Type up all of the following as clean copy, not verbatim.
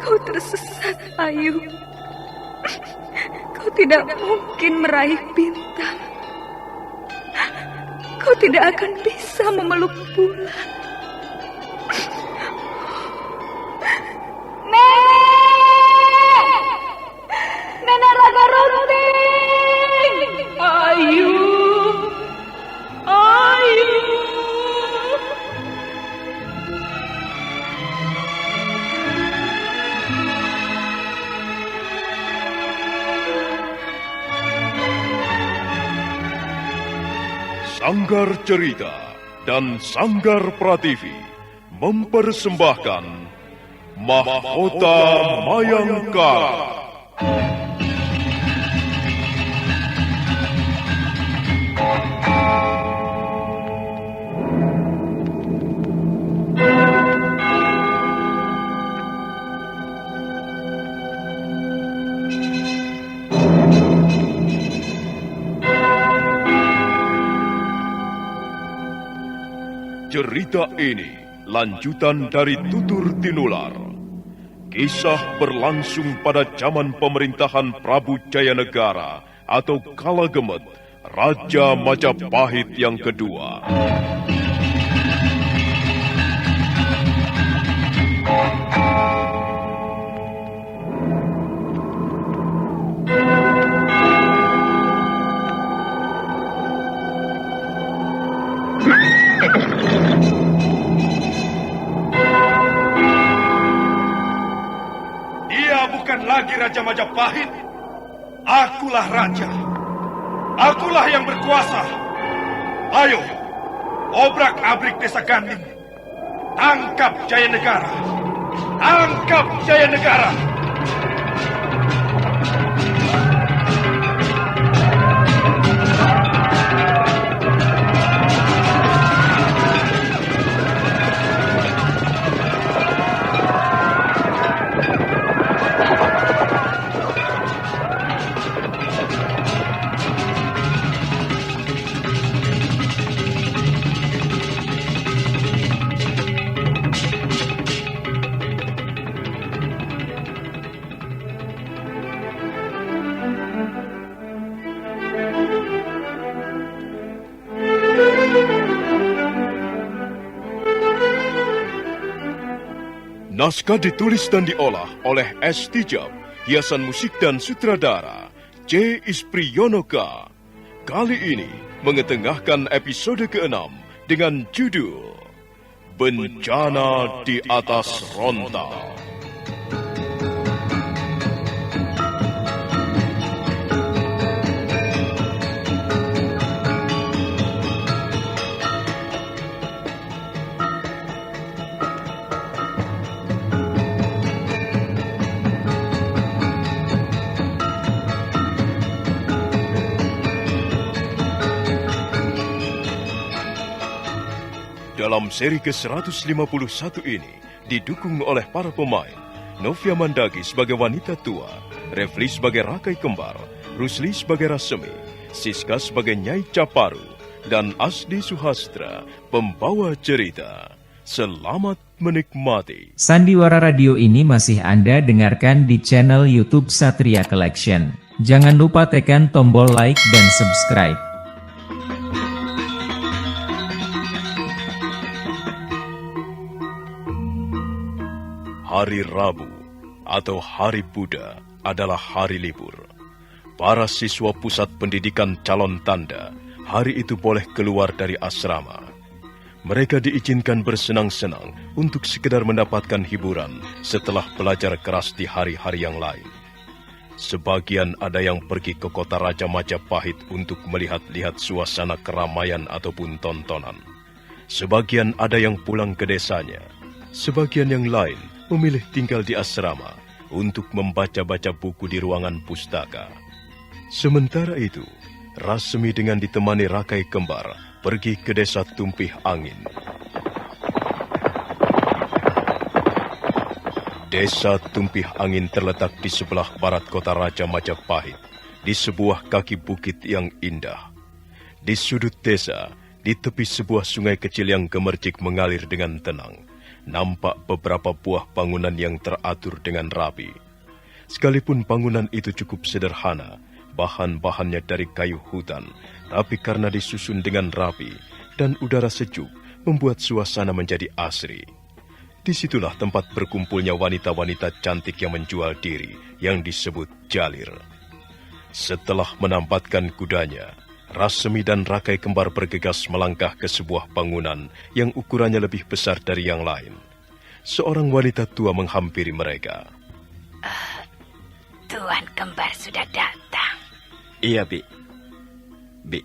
Kau tersesat, Ayu. Kau tidak mungkin meraih bintang. Kau tidak akan bisa memeluk bulan. Nenek Raga Runting! Ayu! Ayu! Sanggar Cerita dan Sanggar Prativi mempersembahkan Mahkota Mayangkara. Cerita ini lanjutan dari Tutur Tinular. Kisah berlangsung pada zaman pemerintahan Prabu Jayanegara atau Kala Gemet, Raja Majapahit yang kedua. Bukan lagi Raja Majapahit. Akulah raja. Akulah yang berkuasa. Ayo, obrak-abrik desa Ganding. Tangkap Jayanegara. Tangkap Jayanegara. Naskah ditulis dan diolah oleh S. Tijab, hiasan musik dan sutradara C. Ispriyonoka. Kali ini mengetengahkan episode ke-6 dengan judul Bencana di Atas Rontal. Dalam seri ke-151 ini didukung oleh para pemain Novia Mandagi sebagai wanita tua, Refli sebagai Rakai Kembar, Rusli sebagai Rasemi, Siska sebagai Nyai Caparu, dan Asdi Suhastra, pembawa cerita. Selamat menikmati. Sandiwara Radio ini masih Anda dengarkan di channel YouTube Satria Collection. Jangan lupa tekan tombol like dan subscribe. Hari Rabu atau Hari Buddha adalah hari libur. Para siswa pusat pendidikan calon tanda hari itu boleh keluar dari asrama. Mereka diizinkan bersenang-senang untuk sekedar mendapatkan hiburan setelah belajar keras di hari-hari yang lain. Sebagian ada yang pergi ke kota Raja Majapahit untuk melihat-lihat suasana keramaian ataupun tontonan. Sebagian ada yang pulang ke desanya. Sebagian yang lain memilih tinggal di asrama untuk membaca-baca buku di ruangan pustaka. Sementara itu, Rasemi dengan ditemani Rakai Kembar pergi ke desa Tumpih Angin. Desa Tumpih Angin terletak di sebelah barat kota Raja Majapahit, di sebuah kaki bukit yang indah. Di sudut desa, di tepi sebuah sungai kecil yang gemercik mengalir dengan tenang, nampak beberapa buah bangunan yang teratur dengan rapi. Sekalipun bangunan itu cukup sederhana, bahan-bahannya dari kayu hutan, tapi karena disusun dengan rapi dan udara sejuk, membuat suasana menjadi asri. Disitulah tempat berkumpulnya wanita-wanita cantik yang menjual diri, yang disebut jalir. Setelah menampatkan kudanya, Rasemi dan Rakai Kembar bergegas melangkah ke sebuah bangunan yang ukurannya lebih besar dari yang lain. Seorang wanita tua menghampiri mereka. Tuan Kembar sudah datang. Iya, Bi. Bi,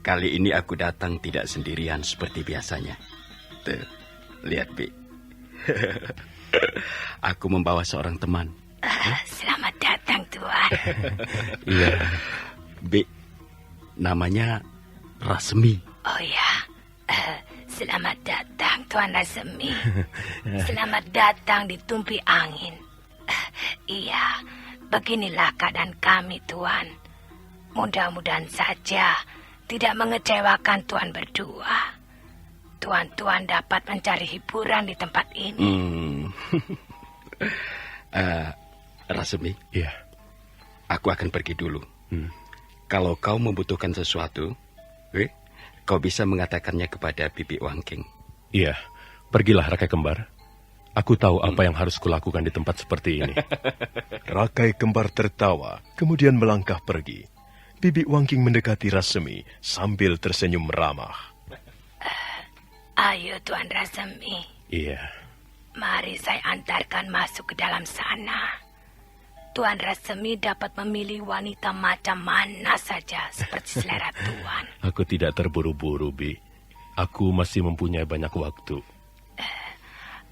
kali ini aku datang tidak sendirian seperti biasanya. Tuh, lihat, Bi. Aku membawa seorang teman. Selamat datang, Tuan. Iya. Bi, namanya Rasemi. Oh ya, selamat datang, Tuan Rasemi. Selamat datang di Tumpi Angin. Iya, beginilah keadaan kami, Tuan. Mudah-mudahan saja tidak mengecewakan Tuan berdua. Tuan-tuan dapat mencari hiburan di tempat ini. Rasemi, Iya. aku akan pergi dulu. Kalau kau membutuhkan sesuatu, kau bisa mengatakannya kepada Bibi Wangking. Iya, pergilah Rakai Kembar. Aku tahu apa yang harus kulakukan di tempat seperti ini. Rakai Kembar tertawa, kemudian melangkah pergi. Bibi Wangking mendekati Rasemi sambil tersenyum ramah. Ayo, Tuan Rasemi. Iya. Mari saya antarkan masuk ke dalam sana. Tuan Rasemi dapat memilih wanita macam mana saja seperti selera Tuan. Aku tidak terburu-buru, Bi. Aku masih mempunyai banyak waktu.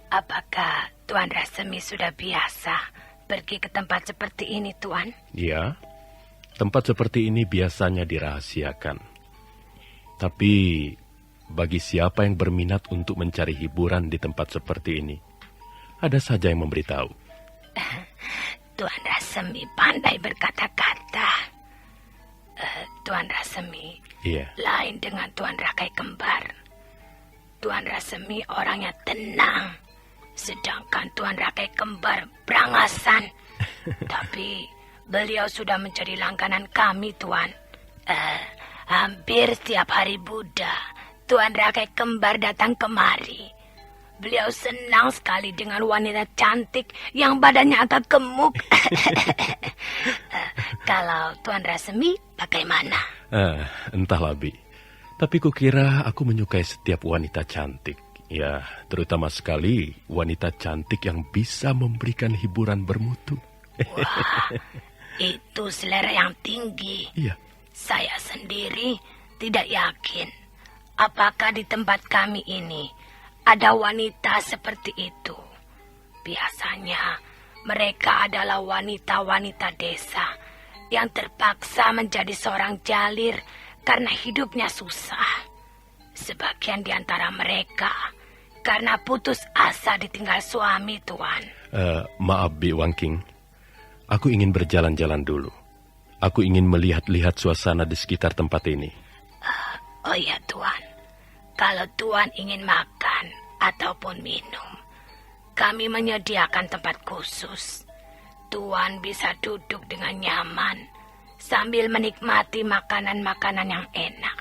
Apakah Tuan Rasemi sudah biasa pergi ke tempat seperti ini, Tuan? Ya, tempat seperti ini biasanya dirahasiakan. Tapi bagi siapa yang berminat untuk mencari hiburan di tempat seperti ini, ada saja yang memberitahu. Tuan Rasemi pandai berkata-kata. Tuan Rasemi Iya. lain dengan Tuan Rakai Kembar. Tuan Rasemi orangnya tenang, sedangkan Tuan Rakai Kembar berangasan. Tapi beliau sudah menjadi langganan kami, Tuan. Hampir setiap hari Buddha, Tuan Rakai Kembar datang kemari. Beliau senang sekali dengan wanita cantik yang badannya agak gemuk. Kalau Tuan Rasemi, bagaimana? Entahlah, Bi. Tapi kukira aku menyukai setiap wanita cantik. Ya, terutama sekali wanita cantik yang bisa memberikan hiburan bermutu. Wah, itu selera yang tinggi. Iya. Saya sendiri tidak yakin apakah di tempat kami ini ada wanita seperti itu. Biasanya mereka adalah wanita-wanita desa yang terpaksa menjadi seorang jalir karena hidupnya susah. Sebagian di antara mereka karena putus asa ditinggal suami, Tuan. Maaf, Bi Wangking. Aku ingin berjalan-jalan dulu. Aku ingin melihat-lihat suasana di sekitar tempat ini. Oh ya, Tuan. Kalau Tuan ingin makan ataupun minum, kami menyediakan tempat khusus. Tuan bisa duduk dengan nyaman sambil menikmati makanan-makanan yang enak.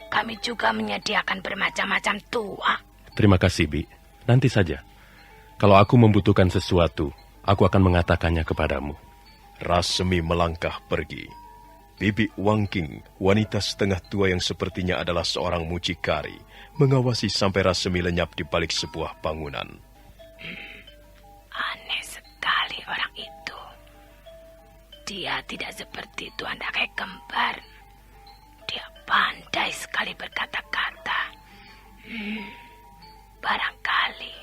Kami juga menyediakan bermacam-macam tuak. Terima kasih, Bi. Nanti saja. Kalau aku membutuhkan sesuatu, aku akan mengatakannya kepadamu. Rasemi melangkah pergi. Bibi Wangking, wanita setengah tua yang sepertinya adalah seorang mucikari, mengawasi sampai Rasemi lenyap di balik sebuah bangunan. Aneh sekali orang itu. Dia tidak seperti Tuan Rakai Kembar. Dia pandai sekali berkata-kata. Barangkali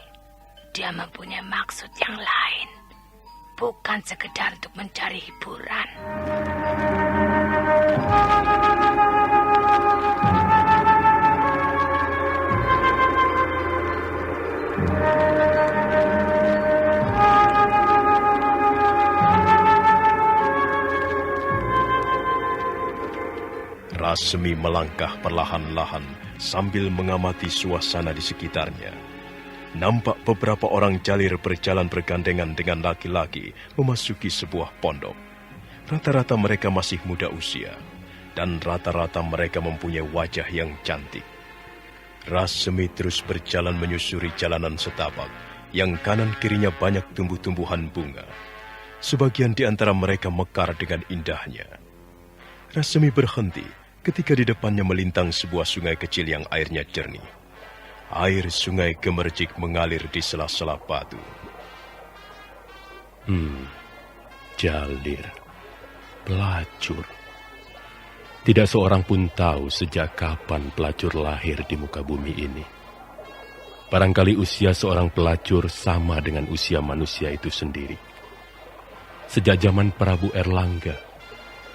dia mempunyai maksud yang lain. Bukan sekedar untuk mencari hiburan. Rasemi melangkah perlahan-lahan sambil mengamati suasana di sekitarnya. nampak beberapa orang jalir berjalan bergandengan dengan laki-laki memasuki sebuah pondok. Rata-rata mereka masih muda usia, dan rata-rata mereka mempunyai wajah yang cantik. Rasemi terus berjalan menyusuri jalanan setapak, yang kanan kirinya banyak tumbuh-tumbuhan bunga. Sebagian di antara mereka mekar dengan indahnya. Rasemi berhenti ketika di depannya melintang sebuah sungai kecil yang airnya jernih. Air sungai gemercik mengalir di sela-sela batu. Jalir, pelacur. Tidak seorang pun tahu sejak kapan pelacur lahir di muka bumi ini. Barangkali usia seorang pelacur sama dengan usia manusia itu sendiri. Sejak zaman Prabu Erlangga,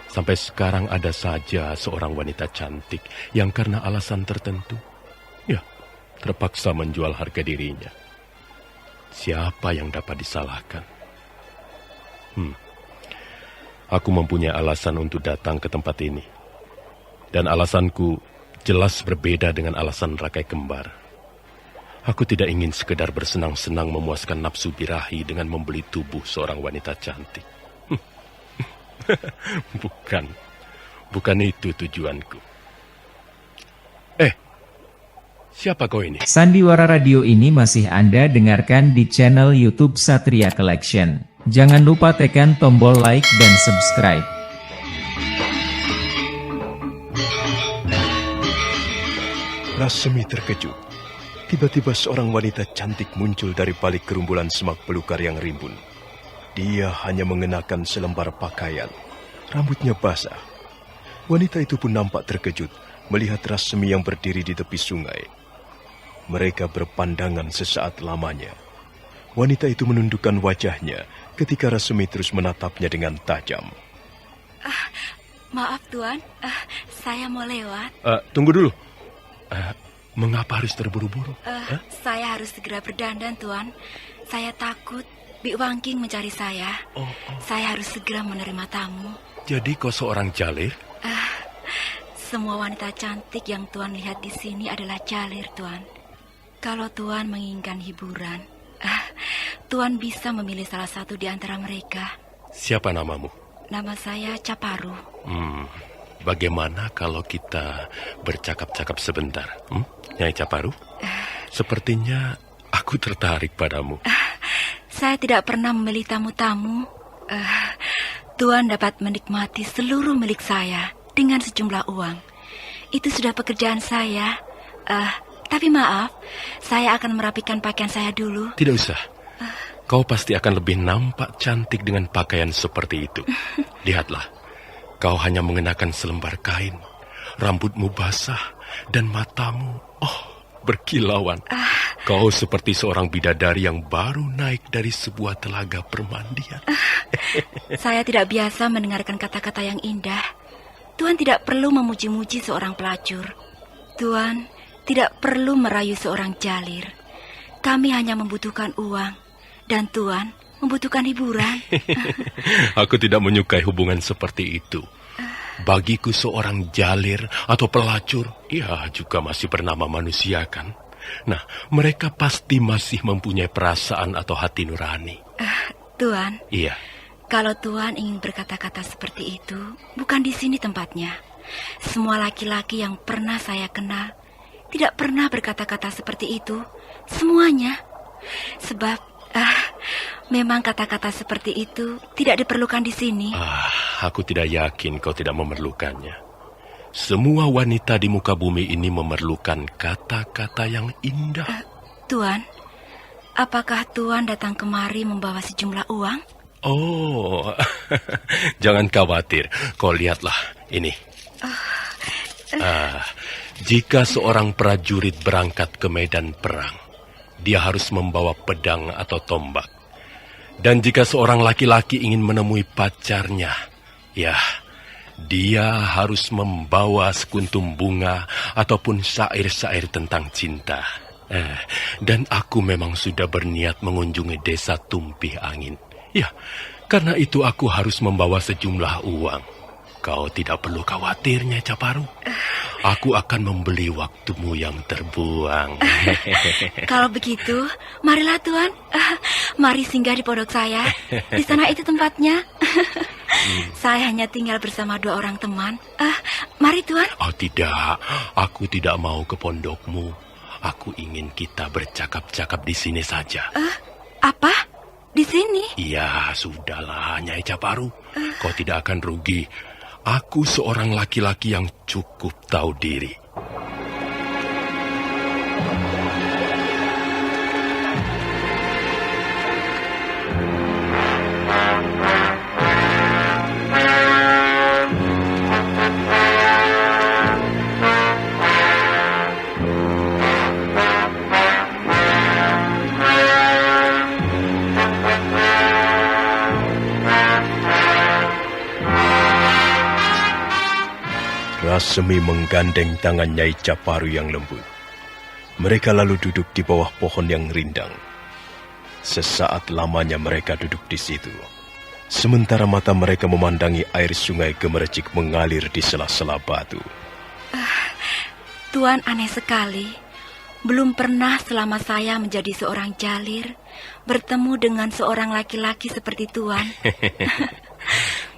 sampai sekarang ada saja seorang wanita cantik yang karena alasan tertentu, terpaksa menjual harga dirinya. Siapa yang dapat disalahkan? Aku mempunyai alasan untuk datang ke tempat ini. Dan alasanku jelas berbeda dengan alasan Rakai Kembar. Aku tidak ingin sekedar bersenang-senang memuaskan nafsu birahi dengan membeli tubuh seorang wanita cantik. Bukan itu tujuanku. Siapa kau ini? Sandiwara Radio ini masih Anda dengarkan di channel YouTube Satria Collection. Jangan lupa tekan tombol like dan subscribe. Rasemi terkejut. Tiba-tiba seorang wanita cantik muncul dari balik kerumbulan semak belukar yang rimbun. Dia hanya mengenakan selembar pakaian. Rambutnya basah. Wanita itu pun nampak terkejut melihat Rasemi yang berdiri di tepi sungai. Mereka berpandangan sesaat lamanya. Wanita itu menundukkan wajahnya ketika Rasemi terus menatapnya dengan tajam. Maaf Tuan, saya mau lewat. Tunggu dulu. Mengapa harus terburu-buru? Saya harus segera berdandan Tuan. Saya takut Bik Wangking mencari saya. Saya harus segera menerima tamu. Jadi kau seorang jalir? Semua wanita cantik yang Tuan lihat di sini adalah jalir Tuan. Kalau Tuan menginginkan hiburan, Tuan bisa memilih salah satu di antara mereka. Siapa namamu? Nama saya Caparu. Bagaimana kalau kita bercakap-cakap sebentar? Nyai Caparu? Sepertinya aku tertarik padamu. Saya tidak pernah memilih tamu-tamu. Tuan dapat menikmati seluruh milik saya dengan sejumlah uang. Itu sudah pekerjaan saya. Tapi maaf, saya akan merapikan pakaian saya dulu. Tidak usah. Kau pasti akan lebih nampak cantik dengan pakaian seperti itu. Lihatlah, kau hanya mengenakan selembar kain, rambutmu basah, dan matamu, berkilauan. Kau seperti seorang bidadari yang baru naik dari sebuah telaga permandian. Saya tidak biasa mendengarkan kata-kata yang indah. Tuan tidak perlu memuji-muji seorang pelacur. Tuan tidak perlu merayu seorang jalir. Kami hanya membutuhkan uang, dan Tuan membutuhkan hiburan. Aku tidak menyukai hubungan seperti itu. Bagiku seorang jalir atau pelacur, juga masih bernama manusia kan? Nah, mereka pasti masih mempunyai perasaan atau hati nurani. Tuan. Iya. Kalau Tuan ingin berkata-kata seperti itu, bukan di sini tempatnya. Semua laki-laki yang pernah saya kenal tidak pernah berkata-kata seperti itu. Semuanya. Sebab, memang kata-kata seperti itu tidak diperlukan di sini. Aku tidak yakin kau tidak memerlukannya. Semua wanita di muka bumi ini memerlukan kata-kata yang indah. Tuan, apakah Tuan datang kemari membawa sejumlah uang? Jangan khawatir. Kau lihatlah ini. Jika seorang prajurit berangkat ke medan perang, dia harus membawa pedang atau tombak. Dan jika seorang laki-laki ingin menemui pacarnya, dia harus membawa sekuntum bunga ataupun syair-syair tentang cinta. Dan aku memang sudah berniat mengunjungi desa Tumpih Angin. Karena itu aku harus membawa sejumlah uang. Kau tidak perlu khawatir, Nyai Caparu. Aku akan membeli waktumu yang terbuang. Kalau begitu, marilah Tuan. Mari singgah di pondok saya. Di sana itu tempatnya. Saya hanya tinggal bersama 2 orang teman. Mari Tuan. Oh tidak, aku tidak mau ke pondokmu. Aku ingin kita bercakap-cakap di sini saja. Apa? Di sini? Iya, sudahlah, Nyai Caparu. Kau tidak akan rugi. Aku seorang laki-laki yang cukup tahu diri. Rasemi menggandeng tangan Nyai Caparu yang lembut. Mereka lalu duduk di bawah pohon yang rindang. Sesaat lamanya mereka duduk di situ. Sementara mata mereka memandangi air sungai gemericik mengalir di sela-sela batu. Tuan aneh sekali. Belum pernah selama saya menjadi seorang jalir bertemu dengan seorang laki-laki seperti Tuan.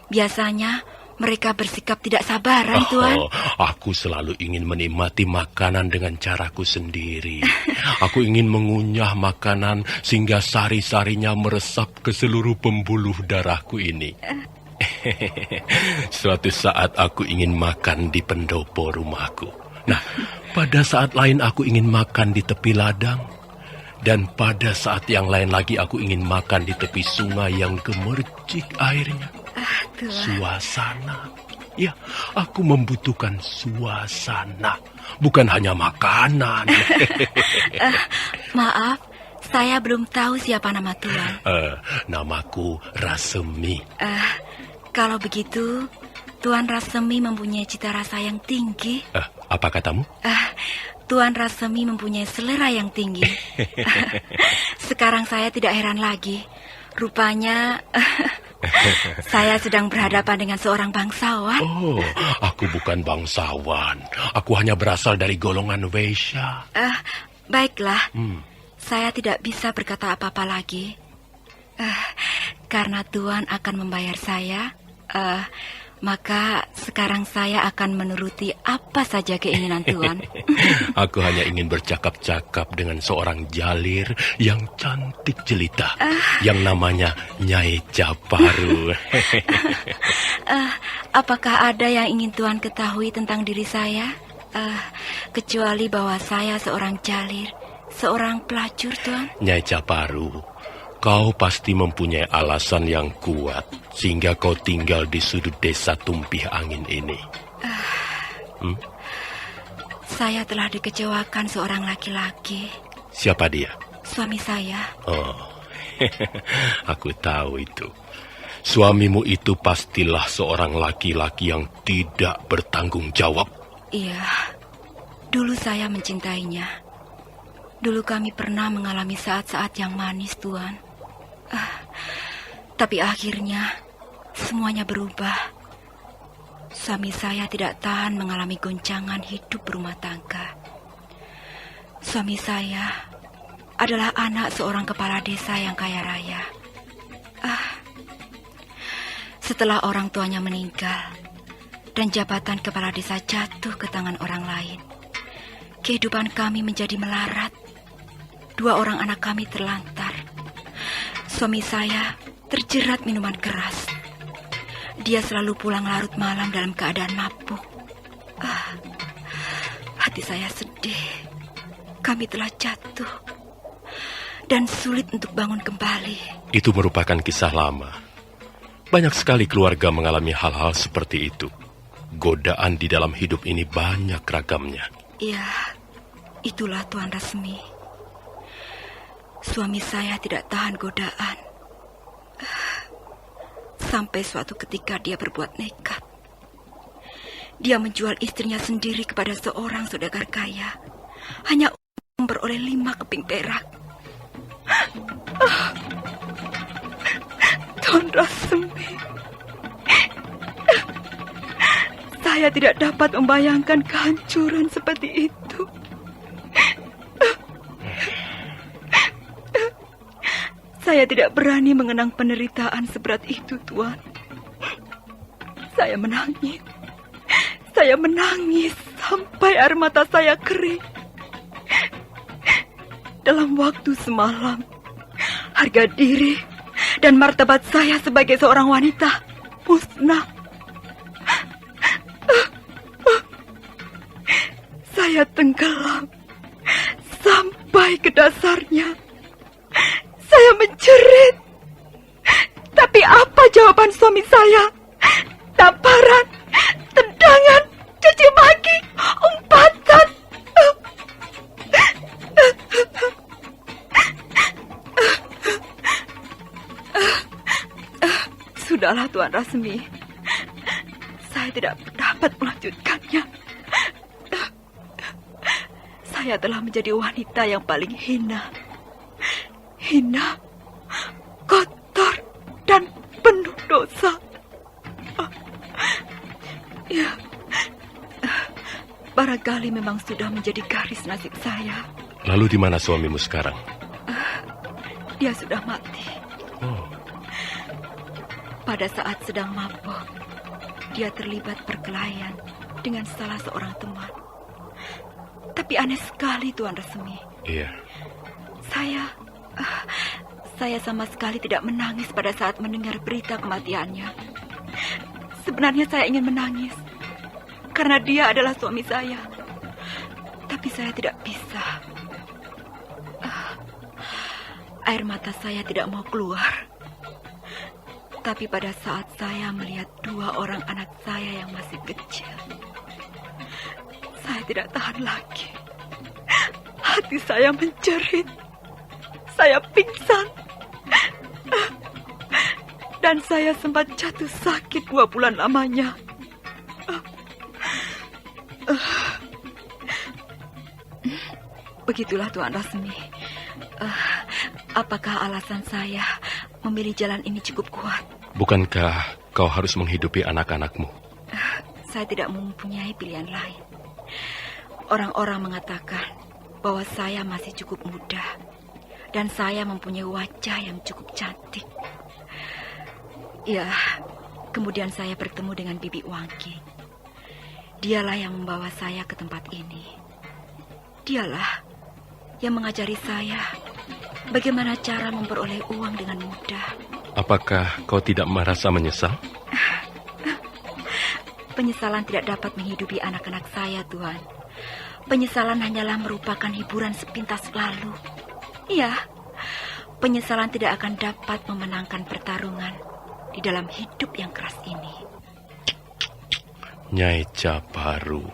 Biasanya mereka bersikap tidak sabaran, Tuan. Aku selalu ingin menikmati makanan dengan caraku sendiri. Aku ingin mengunyah makanan sehingga sari-sarinya meresap ke seluruh pembuluh darahku ini. Suatu saat aku ingin makan di pendopo rumahku. Nah, pada saat lain aku ingin makan di tepi ladang. Dan pada saat yang lain lagi aku ingin makan di tepi sungai yang gemercik airnya. Suasana. Ya, aku membutuhkan suasana, bukan hanya makanan. Maaf, saya belum tahu siapa nama Tuan. Namaku Rasemi. Kalau begitu, Tuan Rasemi mempunyai cita rasa yang tinggi. Apa katamu? Tuan Rasemi mempunyai selera yang tinggi. Sekarang saya tidak heran lagi. Rupanya saya sedang berhadapan dengan seorang bangsawan. Oh, aku bukan bangsawan. Aku hanya berasal dari golongan Weisha. Baiklah, saya tidak bisa berkata apa-apa lagi. Karena Tuan akan membayar saya, maka sekarang saya akan menuruti apa saja keinginan Tuan. Aku hanya ingin bercakap-cakap dengan seorang jalir yang cantik jelita, yang namanya Nyai Caparu. Apakah ada yang ingin Tuan ketahui tentang diri saya? Kecuali bahwa saya seorang jalir, seorang pelacur, Tuan. Nyai Caparu, kau pasti mempunyai alasan yang kuat sehingga kau tinggal di sudut desa Tumpih Angin ini. Saya telah dikecewakan seorang laki-laki. Siapa dia? Suami saya. Oh, aku tahu itu. Suamimu itu pastilah seorang laki-laki yang tidak bertanggung jawab. Iya, dulu saya mencintainya. Dulu kami pernah mengalami saat-saat yang manis, Tuan. Tapi akhirnya semuanya berubah. Suami saya tidak tahan mengalami goncangan hidup berumah tangga. Suami saya adalah anak seorang kepala desa yang kaya raya. Setelah orang tuanya meninggal dan jabatan kepala desa jatuh ke tangan orang lain, kehidupan kami menjadi melarat. 2 orang anak kami terlantar. Suami saya terjerat minuman keras. Dia selalu pulang larut malam dalam keadaan mabuk. Hati saya sedih. Kami telah jatuh dan sulit untuk bangun kembali. Itu merupakan kisah lama. Banyak sekali keluarga mengalami hal-hal seperti itu. Godaan di dalam hidup ini banyak ragamnya. Iya, itulah Tuan Rasemi. Suami saya tidak tahan godaan. Sampai suatu ketika dia berbuat nekat. Dia menjual istrinya sendiri kepada seorang saudagar kaya, hanya untuk memperoleh 5 keping perak. Tuan Rasemi, Saya tidak dapat membayangkan kehancuran seperti itu. Saya tidak berani mengenang penderitaan seberat itu, Tuan. Saya menangis. Saya menangis sampai air mata saya kering. Dalam waktu semalam, harga diri dan martabat saya sebagai seorang wanita musnah. Saya tenggelam sampai ke dasarnya. Saya menjerit. Tapi apa jawaban suami saya? Tamparan, tendangan, caci maki, umpatan. Sudahlah, Tuan Rasmi. Saya tidak dapat melanjutkannya. Saya telah menjadi wanita yang paling hina. Hina, kotor, dan penuh dosa. Ya, barangkali memang sudah menjadi garis nasib saya. Lalu di mana suamimu sekarang? Dia sudah mati. Oh, Pada saat sedang mabuk, dia terlibat perkelahian dengan salah seorang teman. Tapi aneh sekali, Tuan Resmi. iya. Saya sama sekali tidak menangis pada saat mendengar berita kematiannya. Sebenarnya saya ingin menangis karena dia adalah suami saya. Tapi saya tidak bisa. Air mata saya tidak mau keluar. Tapi pada saat saya melihat 2 orang anak saya yang masih kecil, saya tidak tahan lagi. Hati saya menjerit. Saya pingsan. Dan saya sempat jatuh sakit 2 bulan lamanya. Begitulah, Tuan Rasmi. Apakah alasan saya memilih jalan ini cukup kuat? Bukankah kau harus menghidupi anak-anakmu? Saya tidak mempunyai pilihan lain. Orang-orang mengatakan bahwa saya masih cukup muda dan saya mempunyai wajah yang cukup cantik. Ya, kemudian saya bertemu dengan Bibi Wangking. Dialah yang membawa saya ke tempat ini. Dialah yang mengajari saya bagaimana cara memperoleh uang dengan mudah. Apakah kau tidak merasa menyesal? Penyesalan tidak dapat menghidupi anak-anak saya, Tuan. Penyesalan hanyalah merupakan hiburan sepintas lalu. Iya, penyesalan tidak akan dapat memenangkan pertarungan di dalam hidup yang keras ini. Nyai Caparu,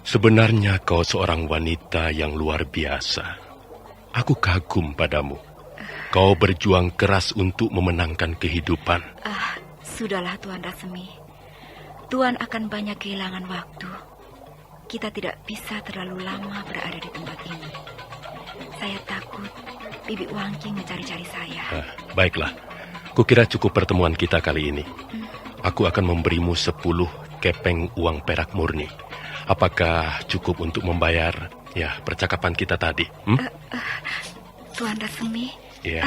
sebenarnya kau seorang wanita yang luar biasa. Aku kagum padamu. Kau berjuang keras untuk memenangkan kehidupan. Sudahlah, Tuan Rasmi. Tuan akan banyak kehilangan waktu. Kita tidak bisa terlalu lama berada di tempat ini. Saya takut Bibi Wangking mencari-cari saya. Baiklah, kukira cukup pertemuan kita kali ini. Aku akan memberimu 10 kepeng uang perak murni. Apakah cukup untuk membayar percakapan kita tadi? Tuan Rasmi, Iya.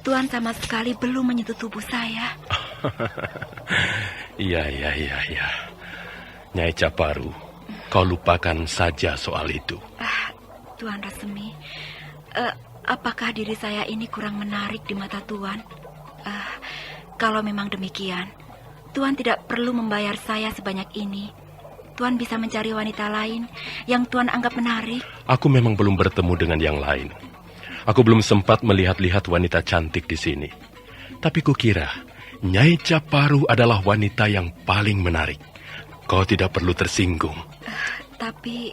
Tuan sama sekali belum menyentuh tubuh saya. Iya. Nyai Caparu, kau lupakan saja soal itu. Tuan Rasmi, apakah diri saya ini kurang menarik di mata Tuan? Kalau memang demikian, Tuan tidak perlu membayar saya sebanyak ini. Tuan bisa mencari wanita lain yang Tuan anggap menarik. Aku memang belum bertemu dengan yang lain. Aku belum sempat melihat-lihat wanita cantik di sini. Tapi kukira Nyai Caparu adalah wanita yang paling menarik. Kau tidak perlu tersinggung. Tapi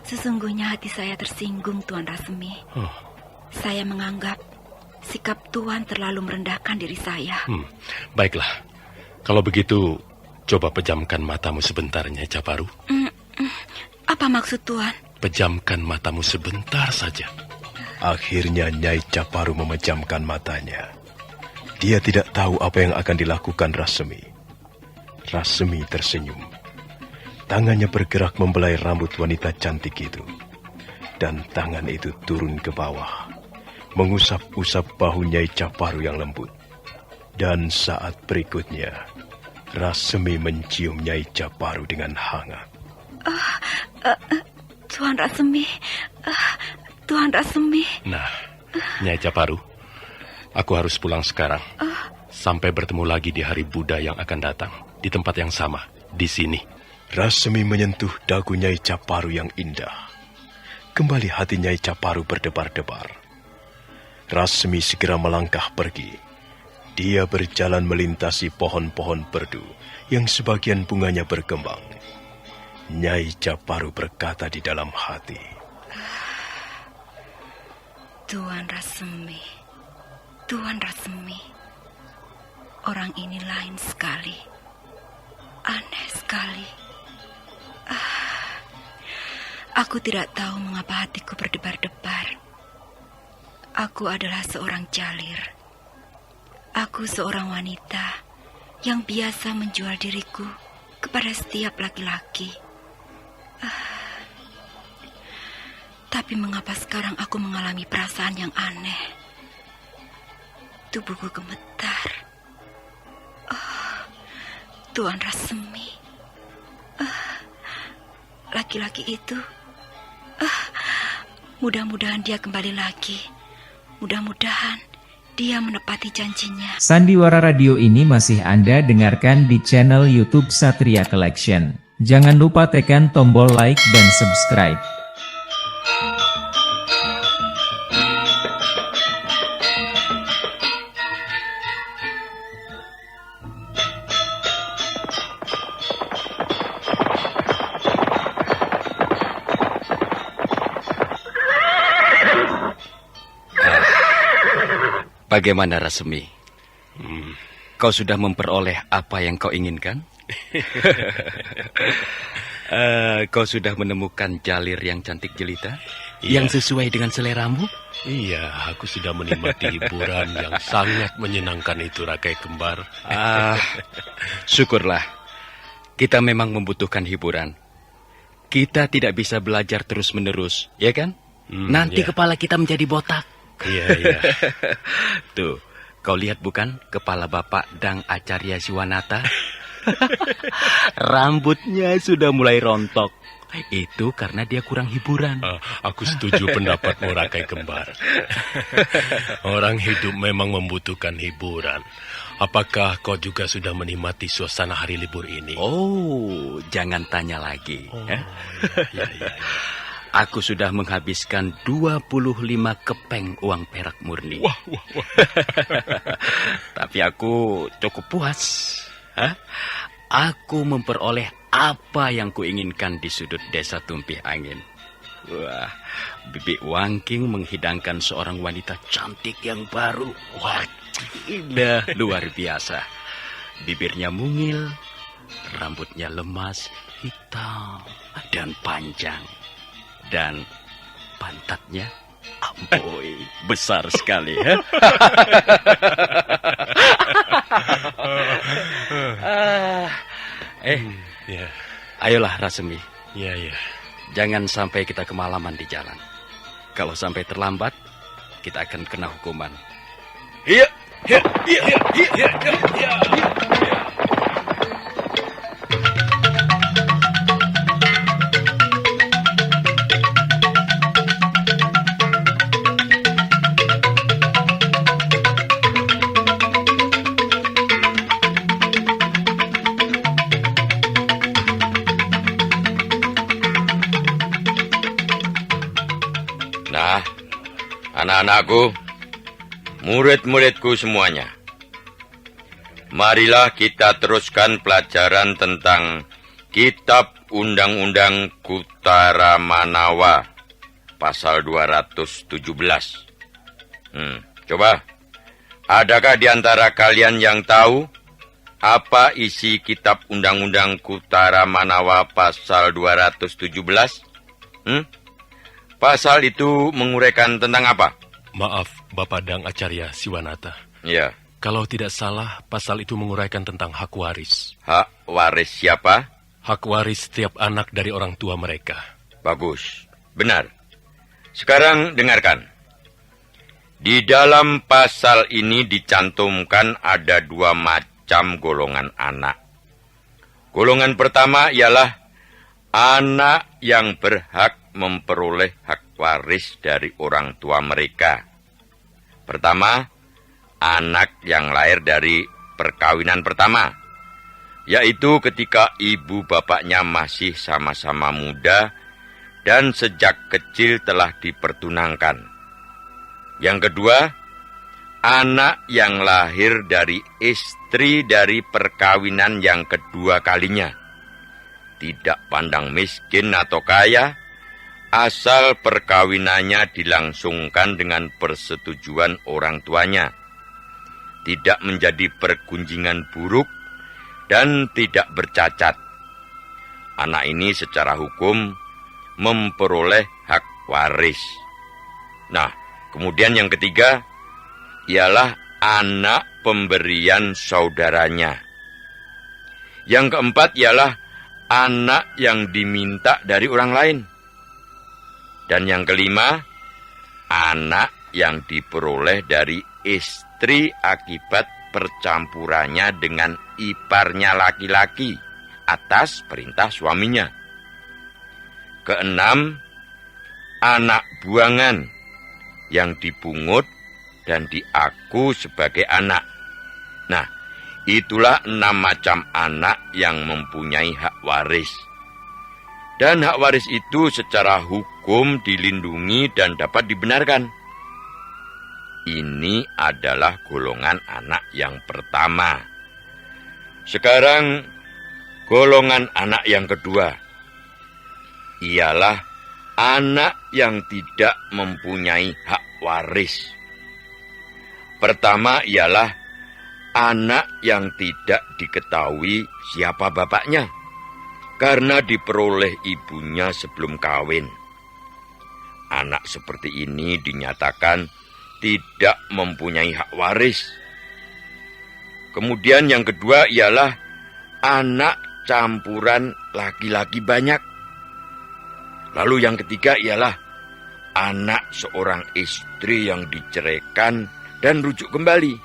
sesungguhnya hati saya tersinggung, Tuan Rasmi. Saya menganggap sikap Tuan terlalu merendahkan diri saya. Baiklah, kalau begitu coba pejamkan matamu sebentar, Nyai Caparu. Apa maksud Tuan? Pejamkan matamu sebentar saja. Akhirnya Nyai Caparu memejamkan matanya. Dia tidak tahu apa yang akan dilakukan Rasmi. Rasemi tersenyum. Tangannya bergerak membelai rambut wanita cantik itu. Dan tangan itu turun ke bawah, mengusap-usap bahu Nyai Caparu yang lembut. Dan saat berikutnya, Rasemi mencium Nyai Caparu dengan hangat. Tuan Rasemi, Tuan Rasemi. Nah, Nyai Caparu, aku harus pulang sekarang. Sampai bertemu lagi di hari Buddha yang akan datang. Di tempat yang sama, di sini. Rasemi menyentuh dagu Nyai Caparu yang indah. Kembali hati Nyai Caparu berdebar-debar. Rasemi segera melangkah pergi. Dia berjalan melintasi pohon-pohon perdu yang sebagian bunganya berkembang. Nyai Caparu berkata di dalam hati, Tuan Rasemi, Tuan Rasemi, orang ini lain sekali, aneh sekali. Aku tidak tahu mengapa hatiku berdebar-debar. Aku adalah seorang jalir. Aku seorang wanita yang biasa menjual diriku kepada setiap laki-laki. Tapi mengapa sekarang aku mengalami perasaan yang aneh? Tubuhku gemetar. Tuan Rasemi. Laki-laki itu. Mudah-mudahan dia kembali lagi. Mudah-mudahan dia menepati janjinya. Sandiwara Radio ini masih Anda dengarkan di channel YouTube Satria Collection. Jangan lupa tekan tombol like dan subscribe. Bagaimana Rasemi? Kau sudah memperoleh apa yang kau inginkan? Kau sudah menemukan jalir yang cantik jelita? Iya. Yang sesuai dengan seleramu? Iya, aku sudah menikmati hiburan yang sangat menyenangkan itu, Rakai Kembar. Syukurlah. Kita memang membutuhkan hiburan. Kita tidak bisa belajar terus-menerus, ya kan? Nanti iya. kepala kita menjadi botak. Iya. Tuh, kau lihat bukan kepala Bapak Dang Acarya Siwanata? Rambutnya sudah mulai rontok. Itu karena dia kurang hiburan. Aku setuju pendapatmu, Rakai Kembar. Orang hidup memang membutuhkan hiburan. Apakah kau juga sudah menikmati suasana hari libur ini? Oh, jangan tanya lagi. Iya. Aku sudah menghabiskan 25 kepeng uang perak murni. Wah. Tapi aku cukup puas. Aku memperoleh apa yang kuinginkan di sudut desa Tumpih Angin. Wah, Bibi Wangking menghidangkan seorang wanita cantik yang baru. Wah, indah luar biasa. Bibirnya mungil, rambutnya lemas, hitam, dan panjang. Dan pantatnya, ampoi, besar sekali. Ya. Ayolah Rasemi. Iya. Jangan sampai kita kemalaman di jalan. Kalau sampai terlambat, kita akan kena hukuman. Iya. Nah, anak-anakku, murid-muridku semuanya, marilah kita teruskan pelajaran tentang Kitab Undang-Undang Kutara Manawa, pasal 217. Coba, adakah di antara kalian yang tahu apa isi Kitab Undang-Undang Kutara Manawa pasal 217? Pasal itu menguraikan tentang apa? Maaf, Bapak Dang Acarya Siwanata. Ya. Kalau tidak salah, pasal itu menguraikan tentang hak waris. Hak waris siapa? Hak waris setiap anak dari orang tua mereka. Bagus, benar. Sekarang dengarkan. Di dalam pasal ini dicantumkan ada 2 macam golongan anak. Golongan pertama ialah anak yang berhak memperoleh hak waris dari orang tua mereka. Pertama, anak yang lahir dari perkawinan pertama, yaitu ketika ibu bapaknya masih sama-sama muda dan sejak kecil telah dipertunangkan. Yang kedua, anak yang lahir dari istri dari perkawinan yang kedua kalinya. Tidak pandang miskin atau kaya, asal perkawinannya dilangsungkan dengan persetujuan orang tuanya. Tidak menjadi pergunjingan buruk dan tidak bercacat. Anak ini secara hukum memperoleh hak waris. Nah, kemudian yang ketiga ialah anak pemberian saudaranya. Yang keempat ialah anak yang diminta dari orang lain. Dan yang kelima, anak yang diperoleh dari istri akibat percampurannya dengan iparnya laki-laki atas perintah suaminya. Keenam, anak buangan yang dipungut dan diaku sebagai anak. Nah, itulah 6 macam anak yang mempunyai hak waris. Dan hak waris itu secara hukum dilindungi dan dapat dibenarkan. Ini adalah golongan anak yang pertama. Sekarang, golongan anak yang kedua. Ialah anak yang tidak mempunyai hak waris. Pertama ialah anak yang tidak diketahui siapa bapaknya, karena diperoleh ibunya sebelum kawin. Anak seperti ini dinyatakan tidak mempunyai hak waris. Kemudian yang kedua ialah anak campuran laki-laki banyak. Lalu yang ketiga ialah anak seorang istri yang diceraikan dan rujuk kembali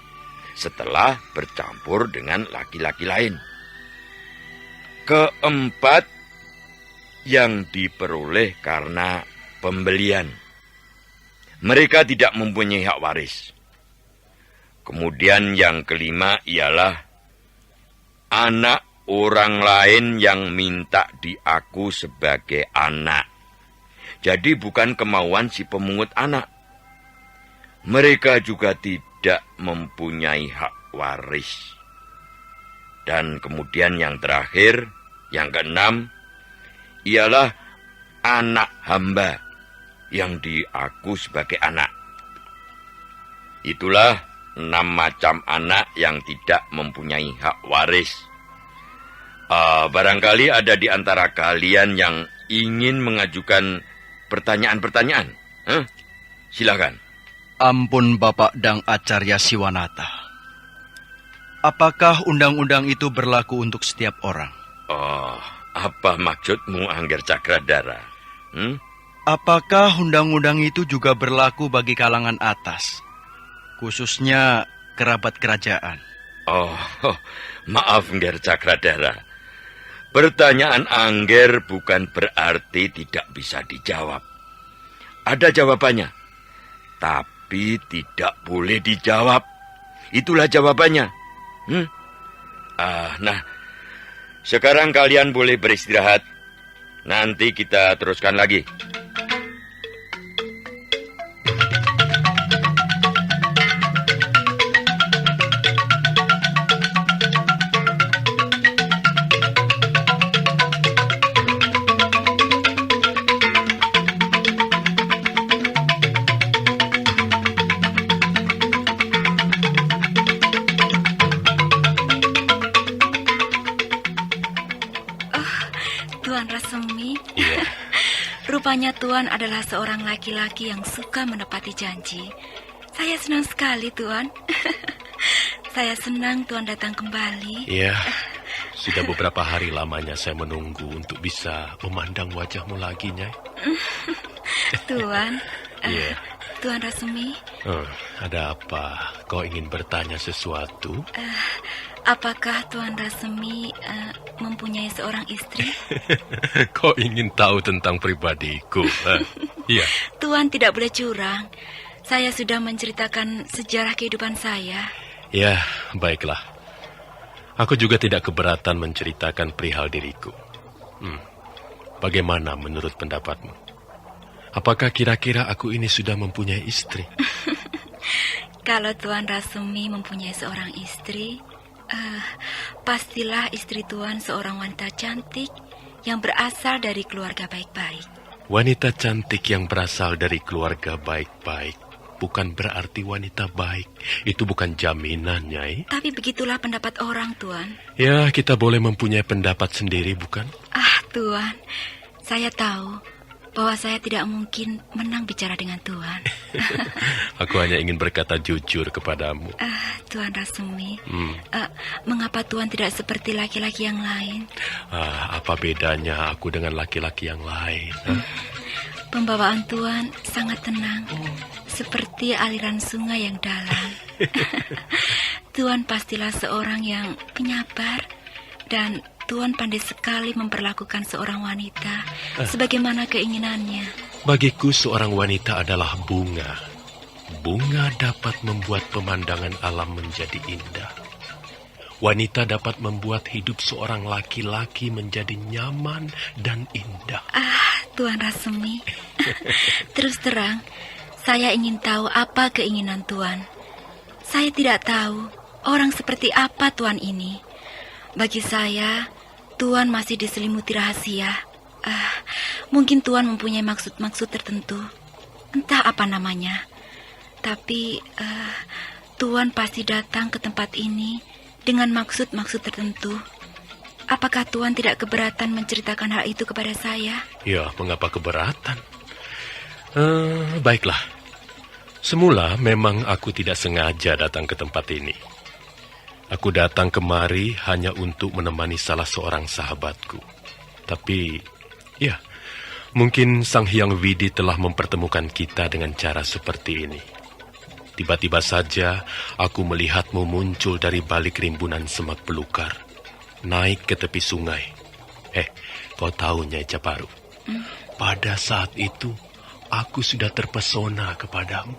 setelah bercampur dengan laki-laki lain. Keempat, yang diperoleh karena pembelian. Mereka tidak mempunyai hak waris. Kemudian yang kelima ialah anak orang lain yang minta diaku sebagai anak. Jadi bukan kemauan si pemungut anak. Mereka juga tidak mempunyai hak waris. Dan kemudian yang terakhir, yang keenam, ialah anak hamba yang diaku sebagai anak. Itulah 6 macam anak yang tidak mempunyai hak waris. Barangkali ada di antara kalian yang ingin mengajukan pertanyaan-pertanyaan. Silakan. Ampun Bapak Dang Acarya Siwanata. Apakah undang-undang itu berlaku untuk setiap orang? Oh, apa maksudmu, Angger Cakradara? Apakah undang-undang itu juga berlaku bagi kalangan atas, khususnya kerabat kerajaan? Oh, maaf Angger Cakradara. Pertanyaan Angger bukan berarti tidak bisa dijawab. Ada jawabannya, tapi tidak boleh dijawab. Itulah jawabannya. Nah, sekarang kalian boleh beristirahat. Nanti kita teruskan lagi. Tuan Rasemi. Iya. Rupanya Tuan adalah seorang laki-laki yang suka menepati janji. Saya senang sekali, Tuan. Saya senang Tuan datang kembali. Iya, sudah beberapa hari lamanya saya menunggu untuk bisa memandang wajahmu lagi, Nyai. Tuan, Iya. Tuan Rasemi, Ada apa? Kau ingin bertanya sesuatu? apakah Tuan Rasemi mempunyai seorang istri? Kau ingin tahu tentang pribadiku? Iya. Tuan tidak boleh curang. Saya sudah menceritakan sejarah kehidupan saya. Ya, baiklah. Aku juga tidak keberatan menceritakan perihal diriku. Bagaimana menurut pendapatmu? Apakah kira-kira aku ini sudah mempunyai istri? Kalau Tuan Rasemi mempunyai seorang istri, pastilah istri Tuan seorang wanita cantik yang berasal dari keluarga baik-baik. Wanita cantik yang berasal dari keluarga baik-baik bukan berarti wanita baik. Itu bukan jaminan, Nyai. Tapi begitulah pendapat orang, Tuan. Ya, kita boleh mempunyai pendapat sendiri, bukan? Tuan, saya tahu bahwa saya tidak mungkin menang bicara dengan Tuan. Aku hanya ingin berkata jujur kepadamu. Tuan Rasemi, mengapa Tuan tidak seperti laki-laki yang lain? Apa bedanya aku dengan laki-laki yang lain? Pembawaan Tuan sangat tenang, seperti aliran sungai yang dalam. Tuan pastilah seorang yang penyabar, dan Tuan pandai sekali memperlakukan seorang wanita sebagaimana keinginannya. Bagiku seorang wanita adalah bunga. Bunga dapat membuat pemandangan alam menjadi indah. Wanita dapat membuat hidup seorang laki-laki menjadi nyaman dan indah. Tuan Rasemi, terus terang, saya ingin tahu apa keinginan Tuan. Saya tidak tahu orang seperti apa Tuan ini. Bagi saya, Tuan masih diselimuti rahasia. Mungkin Tuan mempunyai maksud-maksud tertentu. Entah apa namanya. Tapi Tuan pasti datang ke tempat ini dengan maksud-maksud tertentu. Apakah Tuan tidak keberatan menceritakan hal itu kepada saya? Ya, mengapa keberatan? Baiklah. Semula memang aku tidak sengaja datang ke tempat ini. Aku datang kemari hanya untuk menemani salah seorang sahabatku. Tapi, ya, mungkin Sang Hyang Widi telah mempertemukan kita dengan cara seperti ini. Tiba-tiba saja aku melihatmu muncul dari balik rimbunan semak belukar, naik ke tepi sungai. Kau tahu, Nyai Caparu, pada saat itu aku sudah terpesona kepadamu.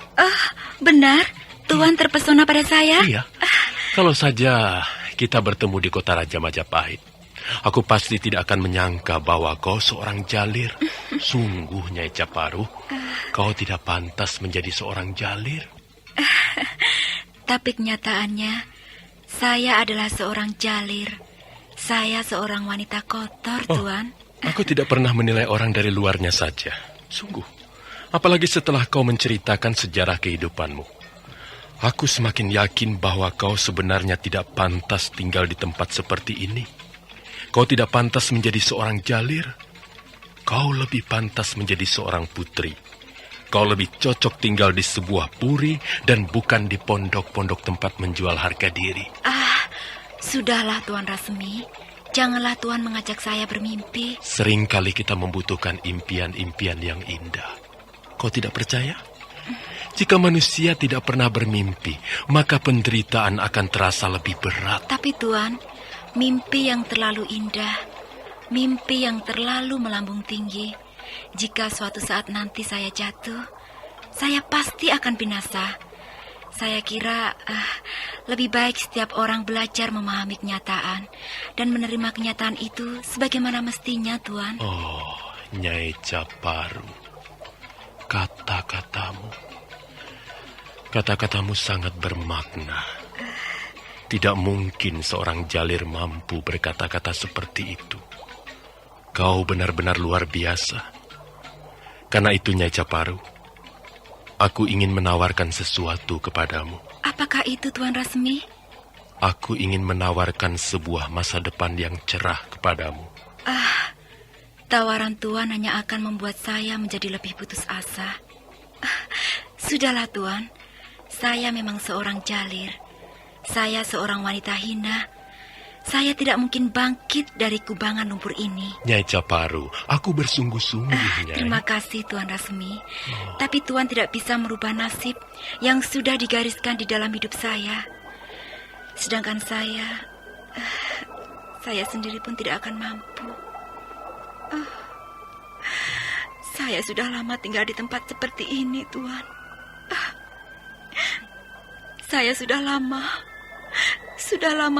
Benar? Tuan terpesona pada saya? Iya. Kalau saja kita bertemu di kota Raja Majapahit, aku pasti tidak akan menyangka bahwa kau seorang jalir. Sungguh, Nyai Caparu, kau tidak pantas menjadi seorang jalir. Tapi kenyataannya, saya adalah seorang jalir. Saya seorang wanita kotor, Tuan. Aku tidak pernah menilai orang dari luarnya saja. Sungguh. Apalagi setelah kau menceritakan sejarah kehidupanmu. Aku semakin yakin bahwa kau sebenarnya tidak pantas tinggal di tempat seperti ini. Kau tidak pantas menjadi seorang jalir. Kau lebih pantas menjadi seorang putri. Kau lebih cocok tinggal di sebuah puri dan bukan di pondok-pondok tempat menjual harga diri. Sudahlah, Tuan Rasemi. Janganlah Tuan mengajak saya bermimpi. Seringkali kita membutuhkan impian-impian yang indah. Kau tidak percaya? Jika manusia tidak pernah bermimpi, maka penderitaan akan terasa lebih berat. Tapi Tuan, mimpi yang terlalu indah, mimpi yang terlalu melambung tinggi, jika suatu saat nanti saya jatuh, saya pasti akan binasa. Saya kira lebih baik setiap orang belajar memahami kenyataan dan menerima kenyataan itu sebagaimana mestinya, Tuan. Oh, Nyai Caparu, kata-katamu sangat bermakna. Tidak mungkin seorang jalir mampu berkata-kata seperti itu. Kau benar-benar luar biasa. Karena itu, Nyai Caparu, aku ingin menawarkan sesuatu kepadamu. Apakah itu, Tuan Rasemi? Aku ingin menawarkan sebuah masa depan yang cerah kepadamu. Tawaran Tuan hanya akan membuat saya menjadi lebih putus asa. Sudahlah, Tuan. Saya memang seorang jalir. Saya seorang wanita hina. Saya tidak mungkin bangkit dari kubangan lumpur ini. Nyai Caparu, aku bersungguh-sungguh, Nyai. Terima kasih, Tuan Rasmi. Tapi Tuan tidak bisa merubah nasib yang sudah digariskan di dalam hidup saya. Sedangkan saya sendiri pun tidak akan mampu. Saya sudah lama tinggal di tempat seperti ini, Tuan. Saya sudah lama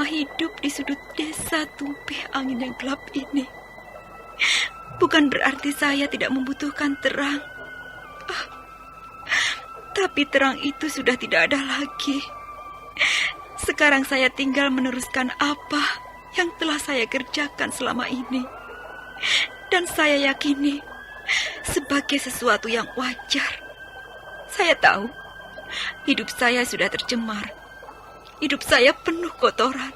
hidup di sudut desa tumpih angin yang gelap ini. Bukan berarti saya tidak membutuhkan terang. Tapi terang itu sudah tidak ada lagi. Sekarang saya tinggal meneruskan apa yang telah saya kerjakan selama ini. Dan saya yakini sebagai sesuatu yang wajar. Saya tahu hidup saya sudah tercemar. Hidup saya penuh kotoran.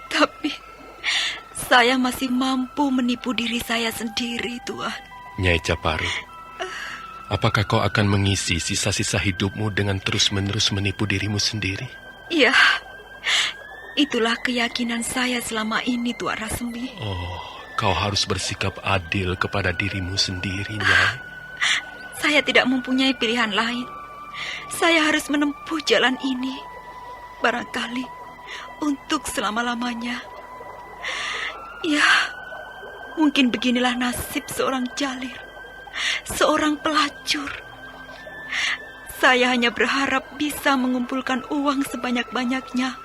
Tapi saya masih mampu menipu diri saya sendiri, Tuan. Nyai Caparu, apakah kau akan mengisi sisa-sisa hidupmu dengan terus-menerus menipu dirimu sendiri? Iya, itulah keyakinan saya selama ini, Tuan Rasmi. Oh, kau harus bersikap adil kepada dirimu sendiri, Nyai. Saya tidak mempunyai pilihan lain. Saya harus menempuh jalan ini. Barangkali untuk selama-lamanya. Ya, mungkin beginilah nasib seorang jalir, seorang pelacur. Saya hanya berharap bisa mengumpulkan uang sebanyak-banyaknya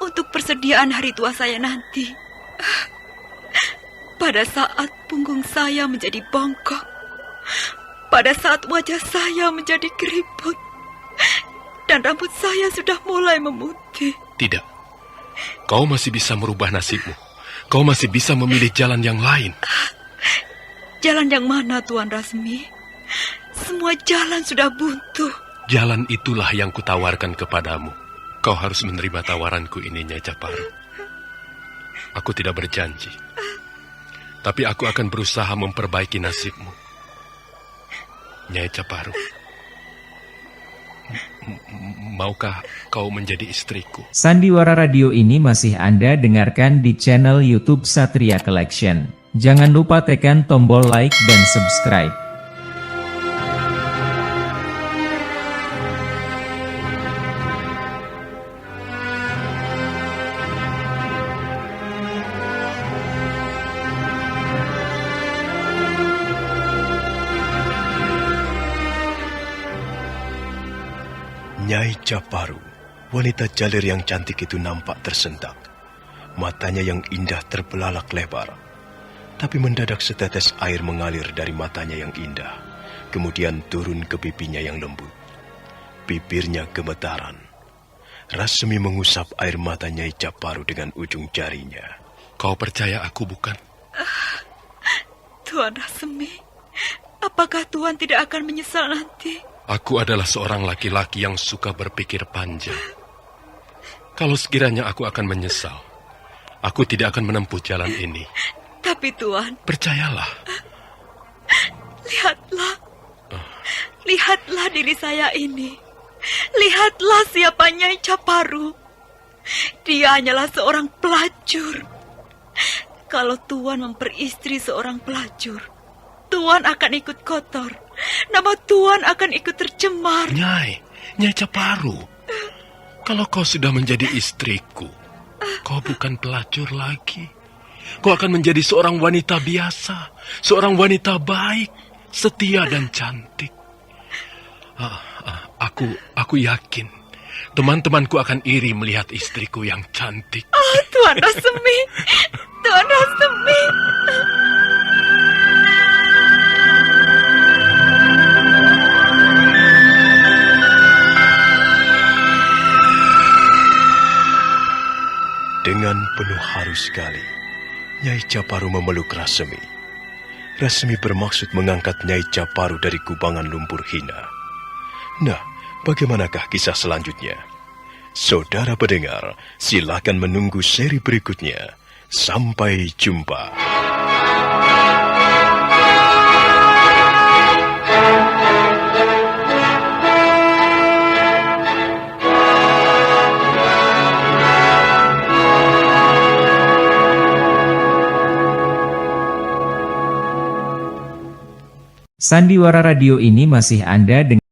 untuk persediaan hari tua saya nanti. Pada saat punggung saya menjadi bongkok, pada saat wajah saya menjadi keriput, dan rambut saya sudah mulai memutih. Tidak. Kau masih bisa merubah nasibmu. Kau masih bisa memilih jalan yang lain. Jalan yang mana, Tuan Rasmi? Semua jalan sudah buntu. Jalan itulah yang kutawarkan kepadamu. Kau harus menerima tawaranku ini, Nyai Caparu. Aku tidak berjanji. Tapi aku akan berusaha memperbaiki nasibmu. Nyai Caparu, maukah kau menjadi istriku? Sandiwara Radio ini masih Anda dengarkan di channel YouTube Satria Collection. Jangan lupa tekan tombol like dan subscribe. Nyai Caparu, wanita jalir yang cantik itu nampak tersentak. Matanya yang indah terbelalak lebar. Tapi mendadak setetes air mengalir dari matanya yang indah, kemudian turun ke pipinya yang lembut. Bibirnya gemetaran. Rasmi mengusap air mata Nyai Caparu dengan ujung jarinya. Kau percaya aku, bukan? Tuan Rasmi, apakah Tuan tidak akan menyesal nanti? Aku adalah seorang laki-laki yang suka berpikir panjang. Kalau sekiranya aku akan menyesal, aku tidak akan menempuh jalan ini. Tapi Tuan, percayalah. Lihatlah diri saya ini. Lihatlah siapa Nyai Caparu. Dia hanyalah seorang pelacur. Kalau Tuan memperistri seorang pelacur, Tuan akan ikut kotor. Nama Tuan akan ikut tercemar. Nyai Caparu, kalau kau sudah menjadi istriku, kau bukan pelacur lagi. Kau akan menjadi seorang wanita biasa, seorang wanita baik, setia dan cantik. Aku yakin teman-temanku akan iri melihat istriku yang cantik. Tuan Rasmi, Tuan Rasmi. Dengan penuh haru sekali, Nyai Caparu memeluk Rasmi. Rasmi bermaksud mengangkat Nyai Caparu dari kubangan lumpur hina. Nah, bagaimanakah kisah selanjutnya? Saudara pendengar, silakan menunggu seri berikutnya. Sampai jumpa. Sandiwara radio ini masih Anda dengar.